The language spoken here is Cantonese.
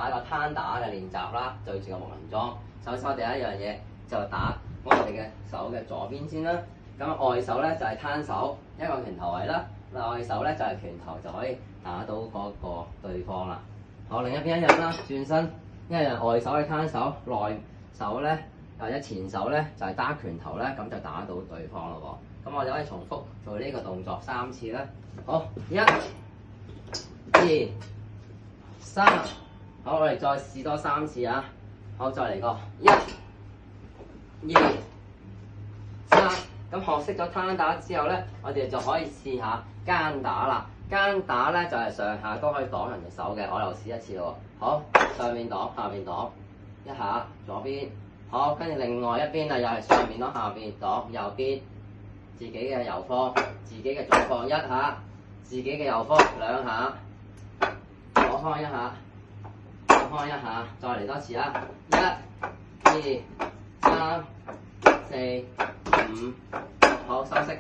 打一個攤打嘅練習啦，對住個木人樁。首先我第一樣嘢就打我哋嘅手嘅左邊先啦。咁外手咧就係攤手一個拳頭位啦，內手咧就係拳頭就可以打到嗰個對方啦。好，另一邊一樣啦，轉身，一樣外手係攤手，內手咧或者前手咧就係打拳頭咧，咁就打到對方咯喎。咁我哋可以重複做呢個動作3次啦。好，1、2、3，好，我哋再試多3次啊。好，再嚟個1、2、3。咁學識咗攤打之後咧，我哋就可以試下間打啦。間打咧就係上下都可以擋人哋手嘅，我又試一次咯喎。好，上面擋，下面擋，一下左邊。好，跟住另外一邊啊，又係上面擋，下邊擋，右邊自己嘅右方，自己嘅左方一下，自己嘅右方2下，左方一下，右方一下，再嚟多次啊！1、2、3、4、5，好，收息。